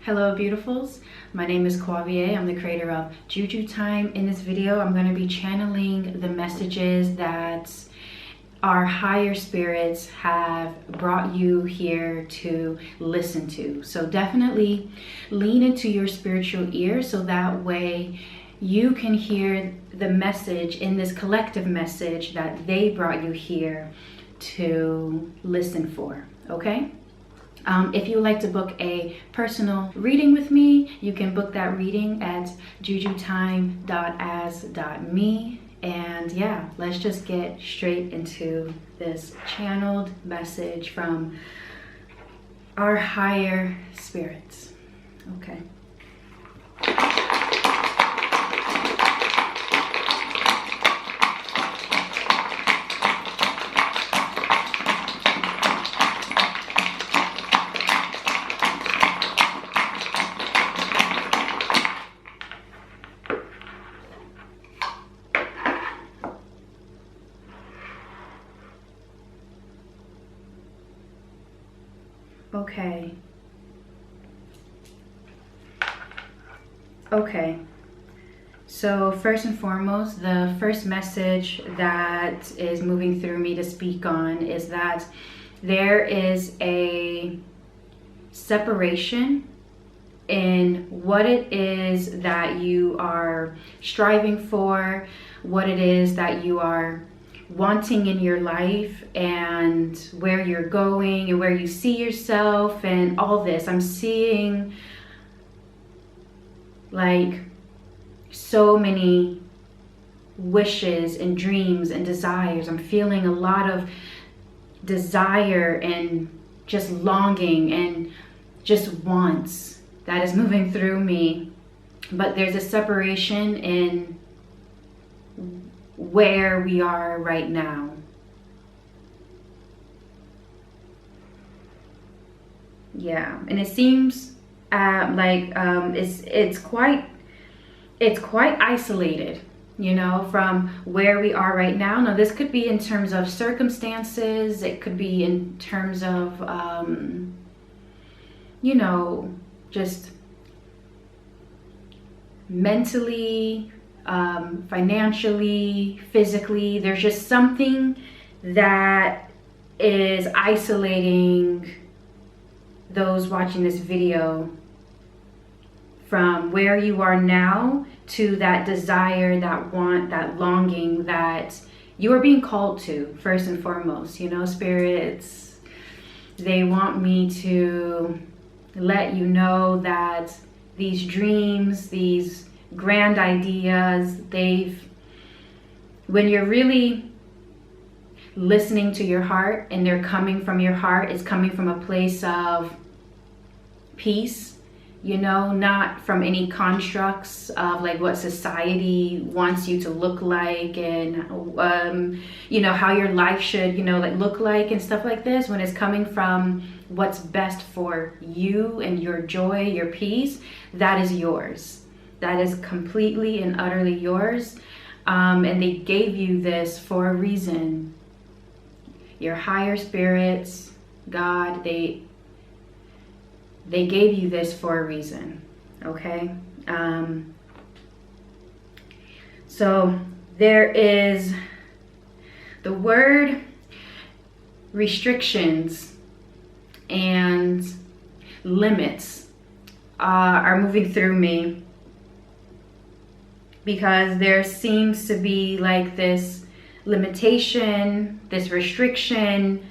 Hello beautifuls, my name is Quavia. I'm the creator of JuJu Thyme. In this video, I'm going to be channeling the messages that our higher spirits have brought you here to listen to. So definitely lean into your spiritual ear so that way you can hear the message in this collective message that they brought you here to listen for, okay? If you would like to book a personal reading with me, you can book that reading at jujuthyme.as.me. And yeah, let's just get straight into this channeled message from our higher spirits. Okay. Okay, so first and foremost, the first message that is moving through me to speak on is that there is a separation in what it is that you are striving for, what it is that you are wanting in your life, and where you're going and where you see yourself and all this. I'm seeing like so many wishes and dreams and desires. I'm feeling a lot of desire and just longing and just wants that is moving through me. But there's a separation in where we are right now. Yeah, and it seems it's quite isolated, you know, from where we are right now. Now this could be in terms of circumstances, it could be in terms of you know, just mentally, financially, physically. There's just something that is isolating those watching this video from where you are now to that desire, that want, that longing that you are being called to. First and foremost, you know, spirits, they want me to let you know that these dreams, these grand ideas, when you're really listening to your heart and they're coming from your heart, it's coming from a place of peace, you know, not from any constructs of like what society wants you to look like and you know, how your life should, you know, like look like and stuff like this. When it's coming from what's best for you and your joy, your peace, that is yours. That is completely and utterly yours. And they gave you this for a reason. Your higher spirits, God, they gave you this for a reason, okay? So there is the word restrictions and limits are moving through me, because there seems to be like this limitation, this restriction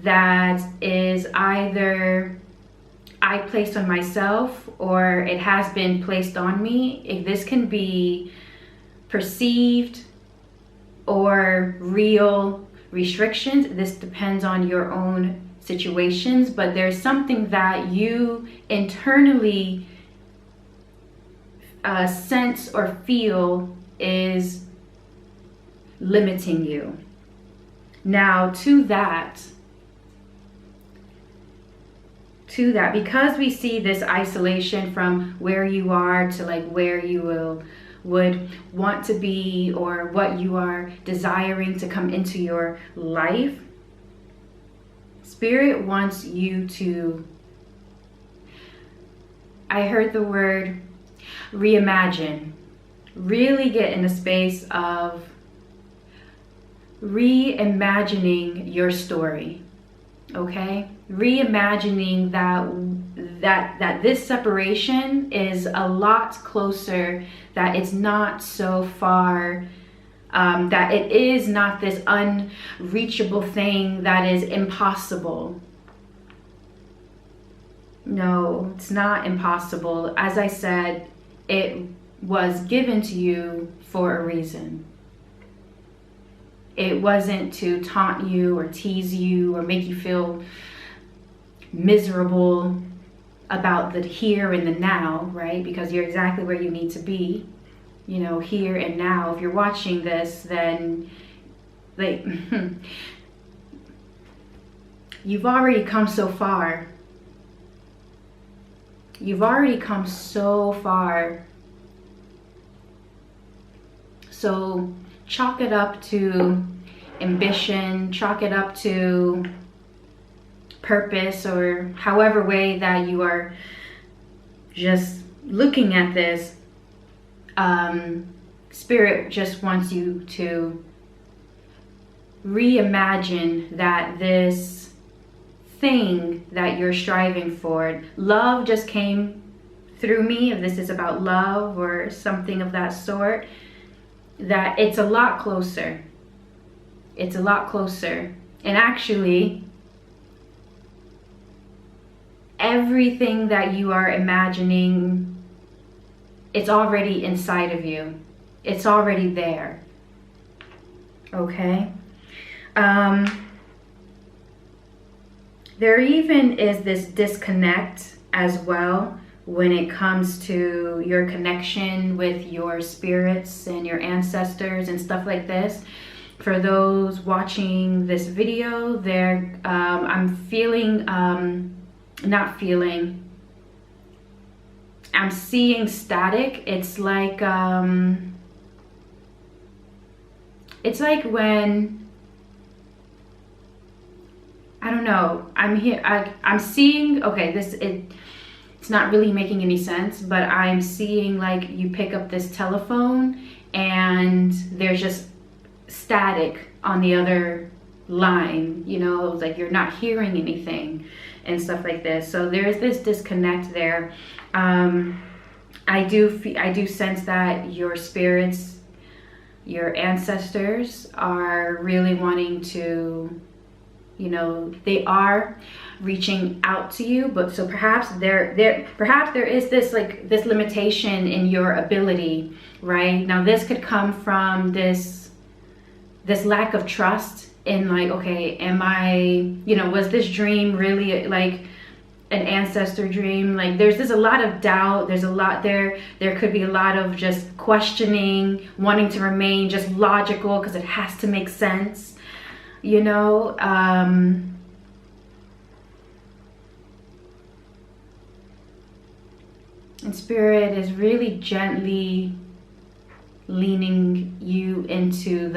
that is either I placed on myself or it has been placed on me. If this can be perceived or real restrictions, this depends on your own situations, but there's something that you internally sense or feel is limiting you. Now to that, because we see this isolation from where you are to like where you would want to be or what you are desiring to come into your life, Spirit wants you to I heard the word reimagine. Really get in the space of reimagining your story. Okay, reimagining that this separation is a lot closer, that it's not so far, that it is not this unreachable thing that is impossible. No, it's not impossible. As I said, it was given to you for a reason. It wasn't to taunt you or tease you or make you feel miserable about the here and the now, right? Because you're exactly where you need to be, you know, here and now. If you're watching this, then like you've already come so far. You've already come so far. So chalk it up to ambition, chalk it up to purpose, or however way that you are just looking at this. Spirit just wants you to reimagine that this thing that you're striving for, love just came through me, if this is about love or something of that sort, that it's a lot closer. It's a lot closer. And actually, everything that you are imagining, it's already inside of you. It's already there. Okay? There even is this disconnect as well when it comes to your connection with your spirits and your ancestors and stuff like this. For those watching this video, I'm feeling, not feeling, I'm seeing static. It's like when, I don't know, I'm seeing, okay, it's not really making any sense, but I'm seeing like you pick up this telephone and there's just static on the other line, you know, like you're not hearing anything and stuff like this. So there's this disconnect there. I do sense that your spirits, your ancestors are really wanting to, you know, they are reaching out to you, but so perhaps there is this like this limitation in your ability, right? Now this could come from this lack of trust in like, okay, am I, you know, was this dream really like an ancestor dream? Like there's a lot of doubt, there's a lot there could be a lot of just questioning, wanting to remain just logical because it has to make sense, you know. And Spirit is really gently leaning you into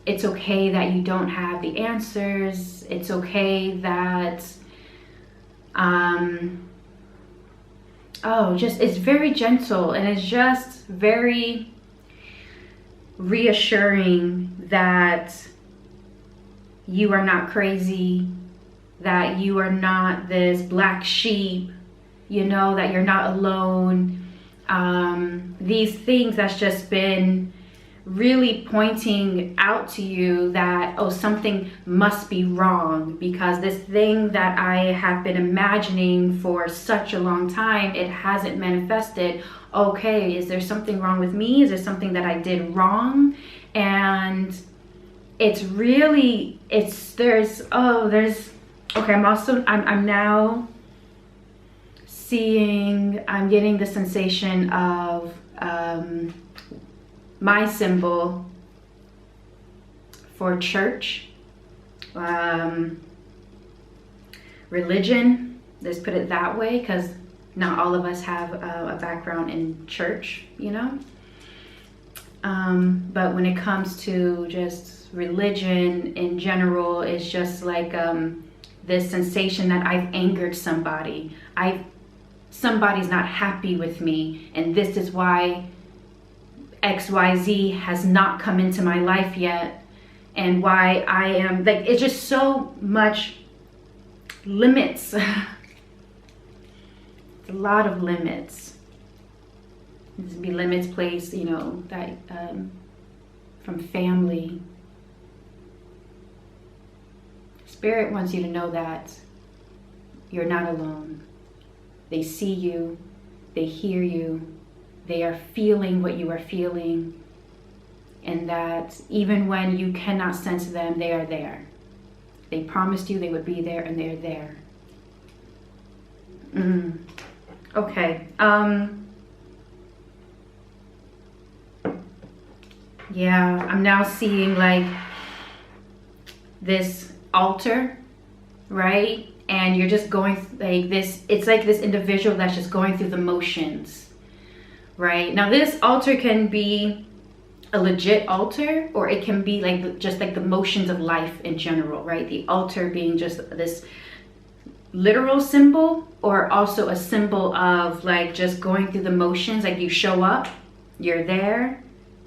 it's okay that you don't have the answers. It's okay that, it's very gentle, and it's just very reassuring that you are not crazy, that you are not this black sheep, you know, that you're not alone. These things that's just been really pointing out to you that, oh, something must be wrong, because this thing that I have been imagining for such a long time, it hasn't manifested. Okay, is there something wrong with me? Is there something that I did wrong? And it's really, okay, I'm now seeing, I'm getting the sensation of my symbol for church, religion, let's put it that way, because not all of us have a background in church, you know. But when it comes to just religion in general, it's just like this sensation that I've angered somebody. Somebody's not happy with me, and this is why XYZ has not come into my life yet, and why I am like, it's just so much limits. A lot of limits. This would be limits placed, you know, that from family. Spirit wants you to know that you're not alone. They see you, they hear you, they are feeling what you are feeling, and that even when you cannot sense them, they are there. They promised you they would be there, and they're there. Okay. Yeah, I'm now seeing like this altar, right? And you're just going like this, it's like this individual that's just going through the motions, right? Now this altar can be a legit altar, or it can be like just like the motions of life in general, right? The altar being just this literal symbol, or also a symbol of like just going through the motions. Like you show up, you're there,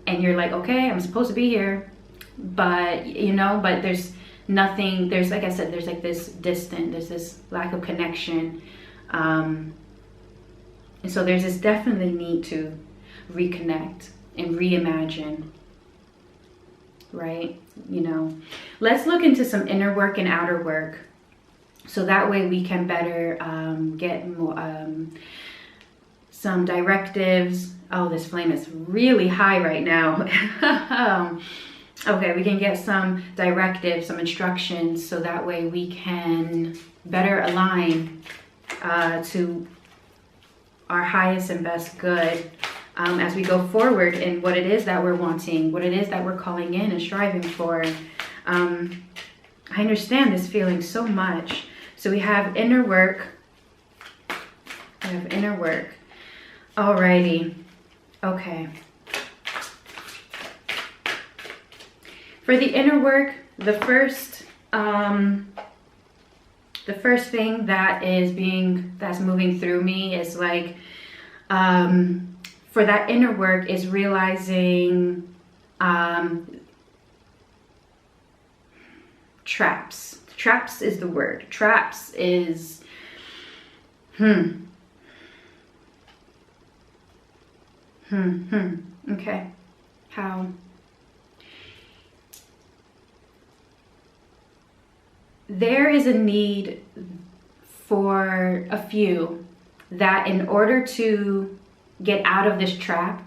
and you're like, okay, I'm supposed to be here, but you know, but there's nothing, there's, like I said, there's like this distant, there's this lack of connection, and so there's this definitely need to reconnect and reimagine, right? You know, let's look into some inner work and outer work, so that way we can better get more, some directives. Oh, this flame is really high right now. Okay, we can get some directives, some instructions, so that way we can better align to our highest and best good as we go forward in what it is that we're wanting, what it is that we're calling in and striving for. I understand this feeling so much. So we have inner work. We have inner work. Alrighty. Okay. For the inner work, the first thing that's moving through me is like, for that inner work is realizing traps. Traps is the word. Traps is, okay. How? There is a need for a few that in order to get out of this trap,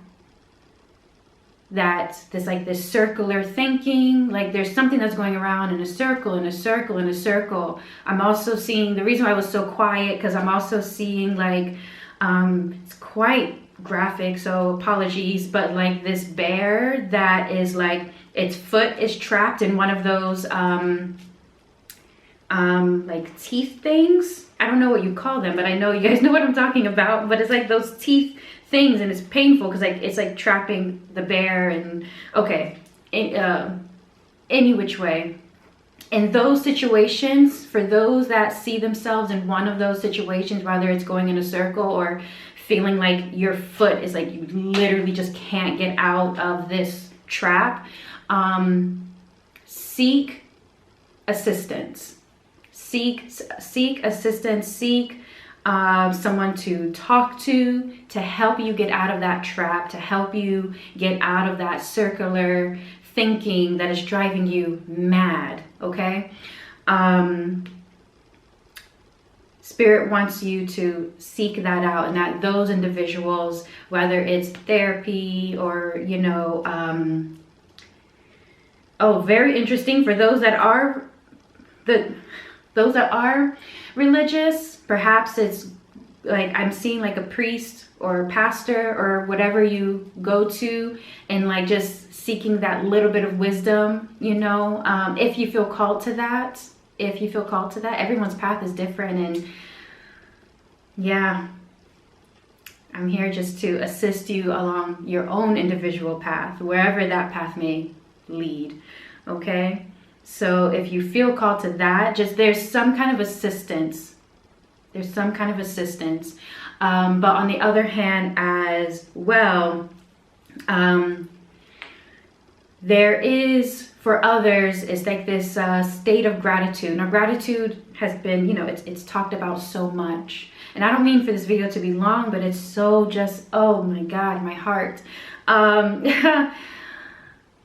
that this like this circular thinking, like there's something that's going around in a circle, in a circle, in a circle. I'm also seeing, the reason why I was so quiet, because I'm also seeing like, it's quite graphic, so apologies, but like this bear that is like, its foot is trapped in one of those, like teeth things. I don't know what you call them, but I know you guys know what I'm talking about. But it's like those teeth things, and it's painful because like it's like trapping the bear. And okay, any which way, in those situations, for those that see themselves in one of those situations, whether it's going in a circle or feeling like your foot is like you literally just can't get out of this trap, seek assistance. Seek assistance, seek someone to talk to help you get out of that trap, to help you get out of that circular thinking that is driving you mad, okay? Spirit wants you to seek that out, and that those individuals, whether it's therapy or, you know, oh, very interesting for those that are religious, perhaps it's like I'm seeing like a priest or a pastor or whatever you go to, and like just seeking that little bit of wisdom, you know, if you feel called to that. Everyone's path is different, and yeah, I'm here just to assist you along your own individual path, wherever that path may lead, okay? So if you feel called to that, just there's some kind of assistance. There's some kind of assistance. But on the other hand as well, there is, for others, it's like this state of gratitude. Now, gratitude has been, you know, it's talked about so much. And I don't mean for this video to be long, but it's so just, oh my God, my heart. But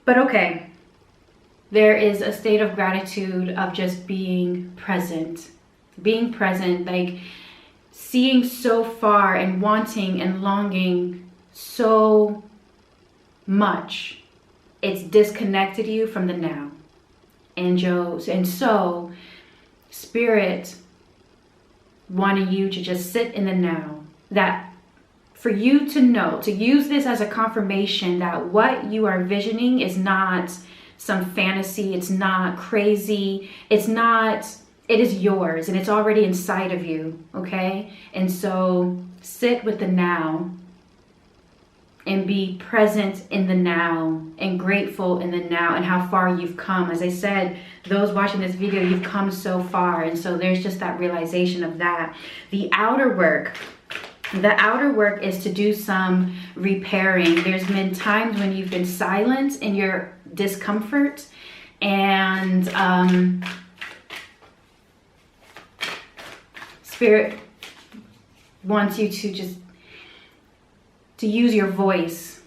okay, there is a state of gratitude of just being present. Being present, like seeing so far and wanting and longing so much. It's disconnected you from the now. And so Spirit wanting you to just sit in the now. That for you to know, to use this as a confirmation that what you are visioning is not some fantasy, it's not crazy, it's not, it is yours and it's already inside of you, okay? And so sit with the now and be present in the now and grateful in the now and how far you've come. As I said, those watching this video, you've come so far. And so there's just that realization of that. The outer work is to do some repairing. There's been times when you've been silent in your discomfort, and Spirit wants you to just use your voice,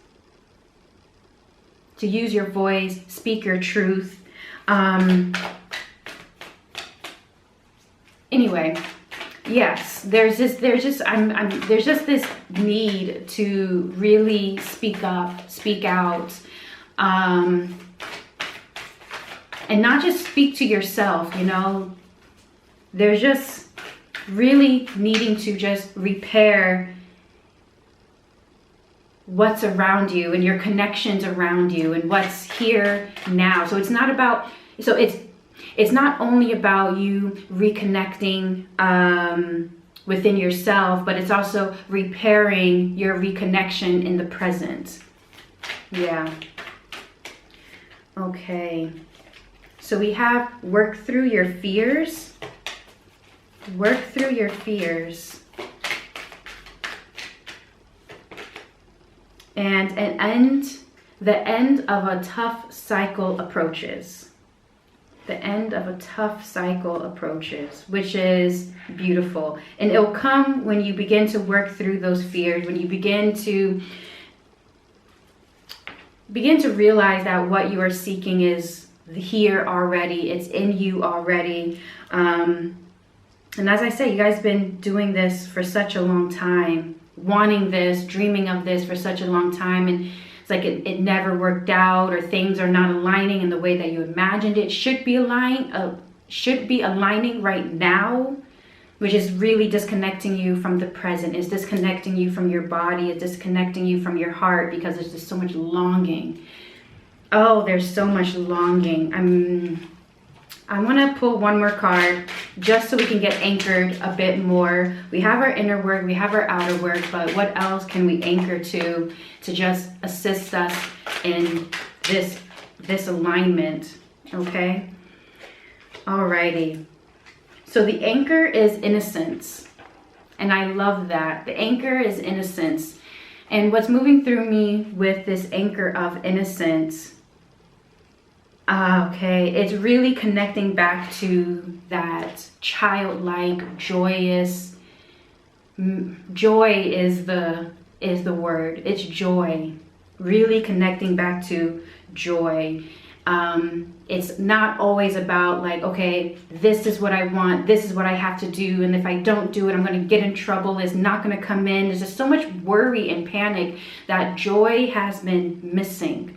speak your truth. Anyway, yes, there's just this need to really speak up, speak out, and not just speak to yourself, you know. There's just really needing to just repair what's around you and your connections around you and what's here now. So it's not about, so it's not only about you reconnecting within yourself, but it's also repairing your reconnection in the present. Yeah. Okay. So we have work through your fears. Work through your fears. And the end of a tough cycle approaches. The end of a tough cycle approaches, which is beautiful. And it'll come when you begin to work through those fears, when you begin to realize that what you are seeking is here already. It's in you already. And as I say, you guys have been doing this for such a long time, wanting this, dreaming of this for such a long time, and it's like it never worked out, or things are not aligning in the way that you imagined it should be aligning right now, which is really disconnecting you from the present, is disconnecting you from your body, is disconnecting you from your heart, because there's just so much longing. Oh, there's so much longing. I want to pull one more card just so we can get anchored a bit more. We have our inner work, we have our outer work, but what else can we anchor to just assist us in this alignment, okay? Alrighty. So the anchor is innocence, and I love that. The anchor is innocence. And what's moving through me with this anchor of innocence, okay, it's really connecting back to that childlike, joyous, joy is the word. It's joy. Really connecting back to joy. It's not always about like, okay, this is what I want, this is what I have to do, and if I don't do it, I'm going to get in trouble, it's not going to come in. There's just so much worry and panic that joy has been missing.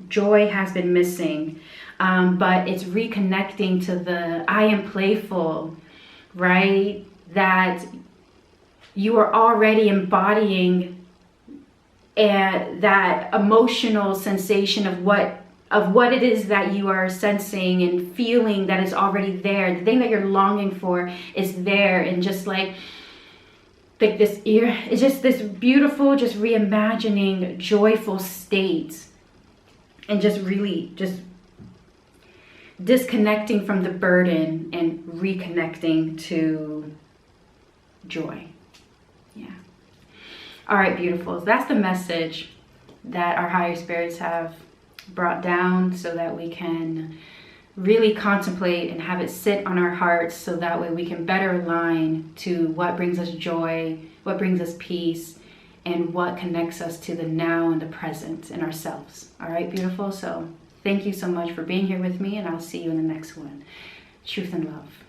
Joy has been missing, but it's reconnecting to the I am playful, right? That you are already embodying that emotional sensation of what it is that you are sensing and feeling, that is already there. The thing that you're longing for is there, and just like this ear, it's just this beautiful, just reimagining, joyful state. And just really, just disconnecting from the burden and reconnecting to joy. Yeah. All right, beautifuls. That's the message that our higher spirits have brought down, so that we can really contemplate and have it sit on our hearts, so that way we can better align to what brings us joy, what brings us peace, and what connects us to the now and the present in ourselves. All right, beautiful. So thank you so much for being here with me, and I'll see you in the next one. Truth and love.